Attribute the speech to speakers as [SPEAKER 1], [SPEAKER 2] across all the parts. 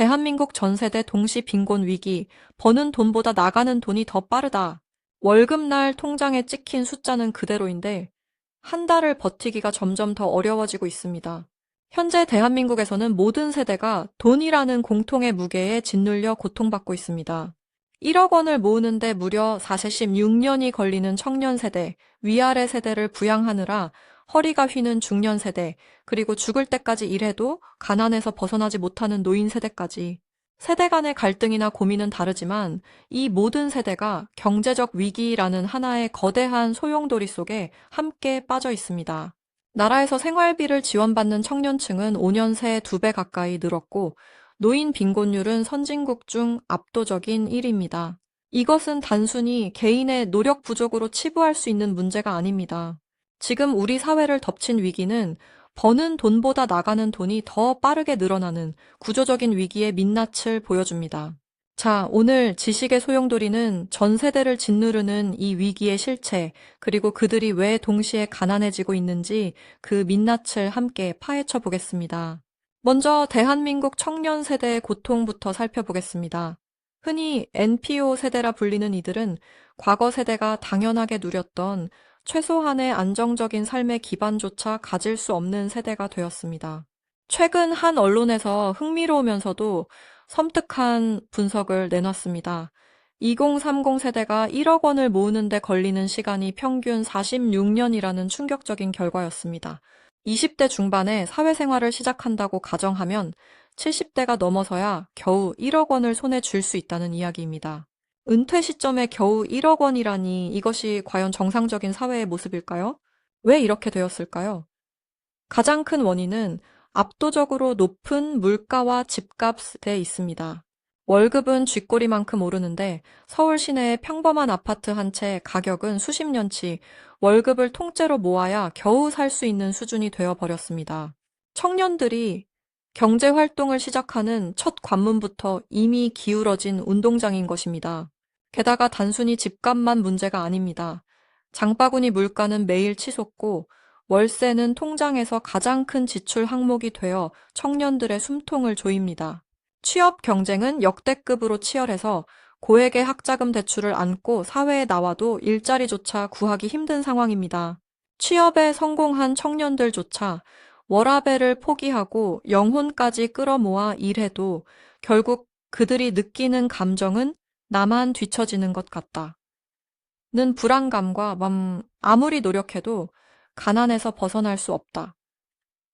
[SPEAKER 1] 대한민국 전 세대 동시 빈곤 위기, 버는 돈보다 나가는 돈이 더 빠르다. 월급날 통장에 찍힌 숫자는 그대로인데 한 달을 버티기가 점점 더 어려워지고 있습니다. 현재 대한민국에서는 모든 세대가 돈이라는 공통의 무게에 짓눌려 고통받고 있습니다. 1억 원을 모으는데 무려 46년이 걸리는 청년 세대, 위아래 세대를 부양하느라 허리가 휘는 중년 세대, 그리고 죽을 때까지 일해도 가난에서 벗어나지 못하는 노인 세대까지. 세대 간의 갈등이나 고민은 다르지만 이 모든 세대가 경제적 위기라는 하나의 거대한 소용돌이 속에 함께 빠져 있습니다. 나라에서 생활비를 지원받는 청년층은 5년 새 2배 가까이 늘었고 노인 빈곤율은 선진국 중 압도적인 1위입니다. 이것은 단순히 개인의 노력 부족으로 치부할 수 있는 문제가 아닙니다. 지금 우리 사회를 덮친 위기는 버는 돈보다 나가는 돈이 더 빠르게 늘어나는 구조적인 위기의 민낯을 보여줍니다. 자, 오늘 지식의 소용돌이는 전 세대를 짓누르는 이 위기의 실체, 그리고 그들이 왜 동시에 가난해지고 있는지 그 민낯을 함께 파헤쳐 보겠습니다. 먼저 대한민국 청년 세대의 고통부터 살펴보겠습니다. 흔히 NPO 세대라 불리는 이들은 과거 세대가 당연하게 누렸던 최소한의 안정적인 삶의 기반조차 가질 수 없는 세대가 되었습니다. 최근 한 언론에서 흥미로우면서도 섬뜩한 분석을 내놨습니다. 2030 세대가 1억 원을 모으는데 걸리는 시간이 평균 46년이라는 충격적인 결과였습니다. 20대 중반에 사회생활을 시작한다고 가정하면 70대가 넘어서야 겨우 1억 원을 손에 쥘 수 있다는 이야기입니다. 은퇴 시점에 겨우 1억 원이라니 이것이 과연 정상적인 사회의 모습일까요? 왜 이렇게 되었을까요? 가장 큰 원인은 압도적으로 높은 물가와 집값에 있습니다. 월급은 쥐꼬리만큼 오르는데 서울 시내의 평범한 아파트 한 채 가격은 수십 년치 월급을 통째로 모아야 겨우 살 수 있는 수준이 되어버렸습니다. 청년들이 경제 활동을 시작하는 첫 관문부터 이미 기울어진 운동장인 것입니다. 게다가 단순히 집값만 문제가 아닙니다. 장바구니 물가는 매일 치솟고 월세는 통장에서 가장 큰 지출 항목이 되어 청년들의 숨통을 조입니다. 취업 경쟁은 역대급으로 치열해서 고액의 학자금 대출을 안고 사회에 나와도 일자리조차 구하기 힘든 상황입니다. 취업에 성공한 청년들조차 워라밸을 포기하고 영혼까지 끌어모아 일해도 결국 그들이 느끼는 감정은 나만 뒤처지는 것 같다. 는 불안감과 아무리 노력해도 가난에서 벗어날 수 없다.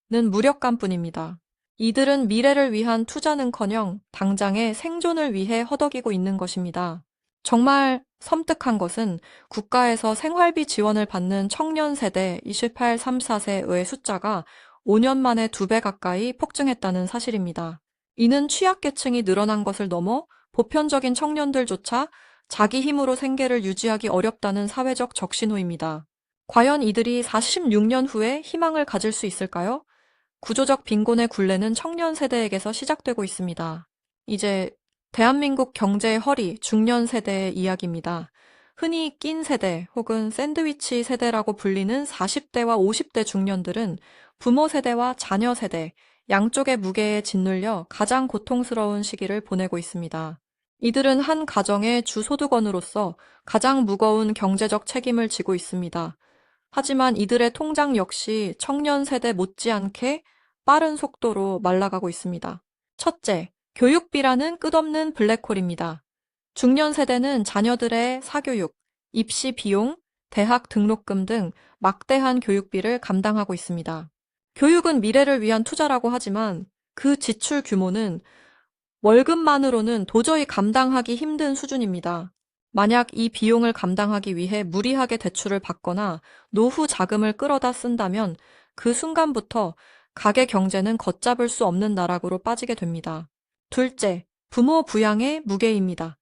[SPEAKER 1] 는 무력감뿐입니다. 이들은 미래를 위한 투자는커녕 당장의 생존을 위해 허덕이고 있는 것입니다. 정말 섬뜩한 것은 국가에서 생활비 지원을 받는 청년 세대 28, 34세의 숫자가 5년 만에 2배 가까이 폭증했다는 사실입니다. 이는 취약계층이 늘어난 것을 넘어 보편적인 청년들조차 자기 힘으로 생계를 유지하기 어렵다는 사회적 적신호입니다. 과연 이들이 46년 후에 희망을 가질 수 있을까요? 구조적 빈곤의 굴레는 청년 세대에게서 시작되고 있습니다. 이제 대한민국 경제의 허리, 중년 세대의 이야기입니다. 흔히 낀 세대 혹은 샌드위치 세대라고 불리는 40대와 50대 중년들은 부모 세대와 자녀 세대, 양쪽의 무게에 짓눌려 가장 고통스러운 시기를 보내고 있습니다. 이들은 한 가정의 주소득원으로서 가장 무거운 경제적 책임을 지고 있습니다. 하지만 이들의 통장 역시 청년 세대 못지않게 빠른 속도로 말라가고 있습니다. 첫째, 교육비라는 끝없는 블랙홀입니다. 중년 세대는 자녀들의 사교육, 입시 비용, 대학 등록금 등 막대한 교육비를 감당하고 있습니다. 교육은 미래를 위한 투자라고 하지만 그 지출 규모는 월급만으로는 도저히 감당하기 힘든 수준입니다. 만약 이 비용을 감당하기 위해 무리하게 대출을 받거나 노후 자금을 끌어다 쓴다면 그 순간부터 가계 경제는 걷잡을 수 없는 나락으로 빠지게 됩니다. 둘째, 부모 부양의 무게입니다.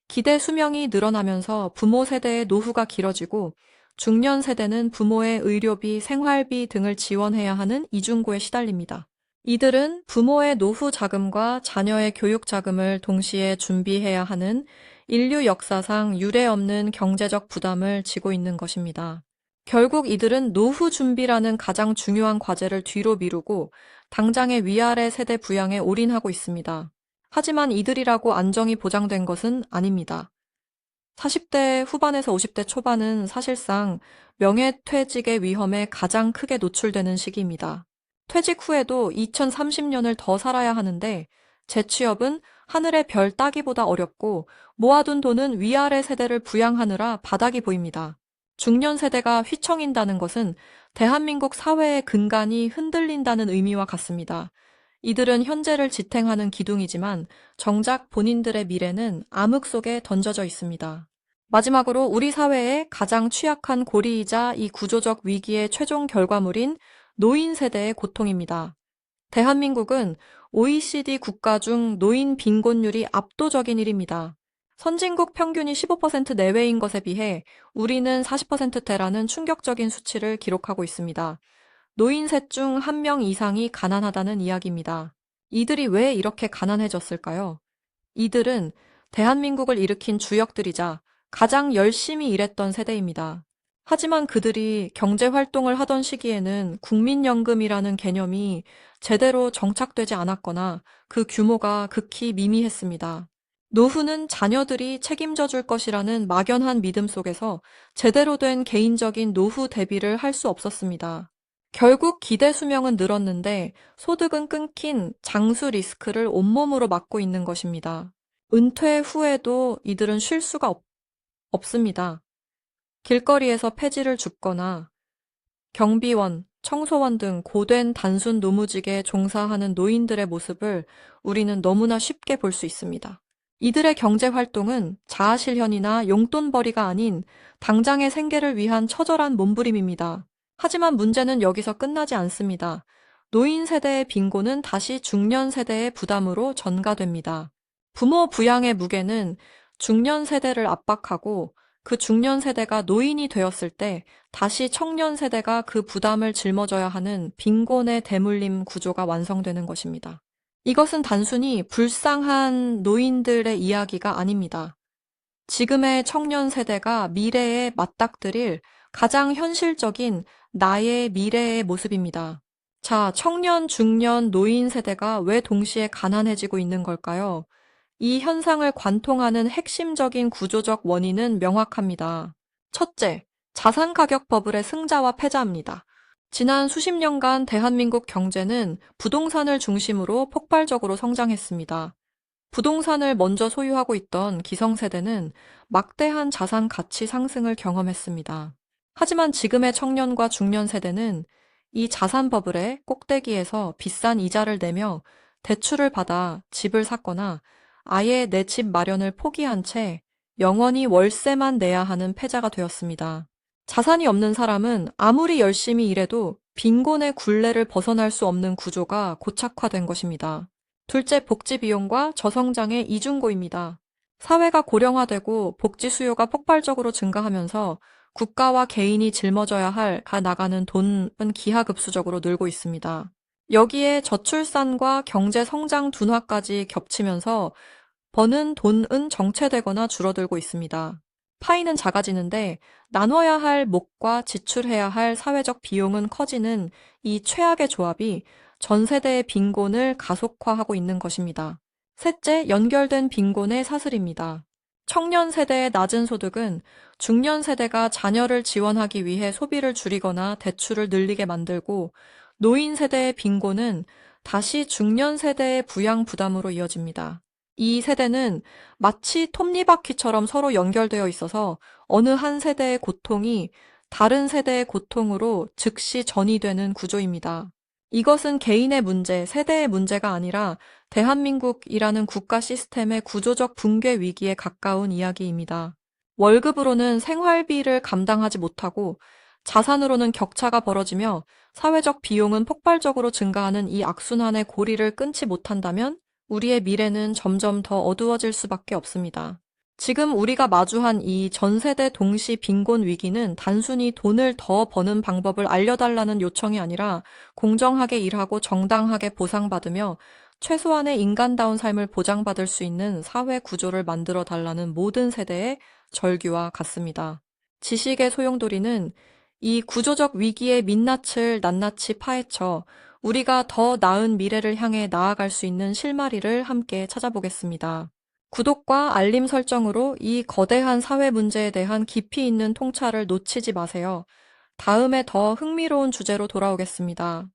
[SPEAKER 1] 기대 수명이 늘어나면서 부모 세대의 노후가 길어지고 중년 세대는 부모의 의료비, 생활비 등을 지원해야 하는 이중고에 시달립니다. 이들은 부모의 노후 자금과 자녀의 교육 자금을 동시에 준비해야 하는 인류 역사상 유례없는 경제적 부담을 지고 있는 것입니다. 결국 이들은 노후 준비라는 가장 중요한 과제를 뒤로 미루고 당장의 위아래 세대 부양에 올인하고 있습니다. 하지만 이들이라고 안정이 보장된 것은 아닙니다. 40대 후반에서 50대 초반은 사실상 명예퇴직의 위험에 가장 크게 노출되는 시기입니다. 퇴직 후에도 2030년을 더 살아야 하는데 재취업은 하늘의 별 따기보다 어렵고 모아둔 돈은 위아래 세대를 부양하느라 바닥이 보입니다. 중년 세대가 휘청인다는 것은 대한민국 사회의 근간이 흔들린다는 의미와 같습니다. 이들은 현재를 지탱하는 기둥이지만 정작 본인들의 미래는 암흑 속에 던져져 있습니다. 마지막으로 우리 사회의 가장 취약한 고리이자 이 구조적 위기의 최종 결과물인 노인 세대의 고통입니다. 대한민국은 OECD 국가 중 노인 빈곤율이 압도적인 일입니다. 선진국 평균이 15% 내외인 것에 비해 우리는 40%대라는 충격적인 수치를 기록하고 있습니다. 노인 셋 중 한 명 이상이 가난하다는 이야기입니다. 이들이 왜 이렇게 가난해졌을까요? 이들은 대한민국을 일으킨 주역들이자 가장 열심히 일했던 세대입니다. 하지만 그들이 경제활동을 하던 시기에는 국민연금이라는 개념이 제대로 정착되지 않았거나 그 규모가 극히 미미했습니다. 노후는 자녀들이 책임져 줄 것이라는 막연한 믿음 속에서 제대로 된 개인적인 노후 대비를 할 수 없었습니다. 결국 기대 수명은 늘었는데 소득은 끊긴 장수 리스크를 온몸으로 맡고 있는 것입니다. 은퇴 후에도 이들은 쉴 수가 없습니다. 길거리에서 폐지를 줍거나 경비원, 청소원 등 고된 단순 노무직에 종사하는 노인들의 모습을 우리는 너무나 쉽게 볼 수 있습니다. 이들의 경제활동은 자아실현이나 용돈벌이가 아닌 당장의 생계를 위한 처절한 몸부림입니다. 하지만 문제는 여기서 끝나지 않습니다. 노인 세대의 빈곤은 다시 중년 세대의 부담으로 전가됩니다. 부모 부양의 무게는 중년 세대를 압박하고 그 중년 세대가 노인이 되었을 때 다시 청년 세대가 그 부담을 짊어져야 하는 빈곤의 대물림 구조가 완성되는 것입니다. 이것은 단순히 불쌍한 노인들의 이야기가 아닙니다. 지금의 청년 세대가 미래에 맞닥뜨릴 가장 현실적인 나의 미래의 모습입니다. 자, 청년, 중년, 노인 세대가 왜 동시에 가난해지고 있는 걸까요? 이 현상을 관통하는 핵심적인 구조적 원인은 명확합니다. 첫째, 자산가격 버블의 승자와 패자입니다. 지난 수십 년간 대한민국 경제는 부동산을 중심으로 폭발적으로 성장했습니다. 부동산을 먼저 소유하고 있던 기성세대는 막대한 자산 가치 상승을 경험했습니다. 하지만 지금의 청년과 중년 세대는 이 자산 버블의 꼭대기에서 비싼 이자를 내며 대출을 받아 집을 샀거나 아예 내 집 마련을 포기한 채 영원히 월세만 내야 하는 패자가 되었습니다. 자산이 없는 사람은 아무리 열심히 일해도 빈곤의 굴레를 벗어날 수 없는 구조가 고착화된 것입니다. 둘째, 복지 비용과 저성장의 이중고입니다. 사회가 고령화되고 복지 수요가 폭발적으로 증가하면서 국가와 개인이 짊어져야 할 나가는 돈은 기하급수적으로 늘고 있습니다. 여기에 저출산과 경제 성장 둔화까지 겹치면서 버는 돈은 정체되거나 줄어들고 있습니다. 파이는 작아지는데 나눠야 할 몫과 지출해야 할 사회적 비용은 커지는 이 최악의 조합이 전 세대의 빈곤을 가속화하고 있는 것입니다. 셋째, 연결된 빈곤의 사슬입니다. 청년 세대의 낮은 소득은 중년 세대가 자녀를 지원하기 위해 소비를 줄이거나 대출을 늘리게 만들고 노인 세대의 빈곤은 다시 중년 세대의 부양 부담으로 이어집니다. 이 세대는 마치 톱니바퀴처럼 서로 연결되어 있어서 어느 한 세대의 고통이 다른 세대의 고통으로 즉시 전이되는 구조입니다. 이것은 개인의 문제, 세대의 문제가 아니라 대한민국이라는 국가 시스템의 구조적 붕괴 위기에 가까운 이야기입니다. 월급으로는 생활비를 감당하지 못하고 자산으로는 격차가 벌어지며 사회적 비용은 폭발적으로 증가하는 이 악순환의 고리를 끊지 못한다면 우리의 미래는 점점 더 어두워질 수밖에 없습니다. 지금 우리가 마주한 이 전세대 동시 빈곤 위기는 단순히 돈을 더 버는 방법을 알려달라는 요청이 아니라 공정하게 일하고 정당하게 보상받으며 최소한의 인간다운 삶을 보장받을 수 있는 사회 구조를 만들어 달라는 모든 세대의 절규와 같습니다. 지식의 소용돌이는 이 구조적 위기의 민낯을 낱낱이 파헤쳐 우리가 더 나은 미래를 향해 나아갈 수 있는 실마리를 함께 찾아보겠습니다. 구독과 알림 설정으로 이 거대한 사회 문제에 대한 깊이 있는 통찰을 놓치지 마세요. 다음에 더 흥미로운 주제로 돌아오겠습니다.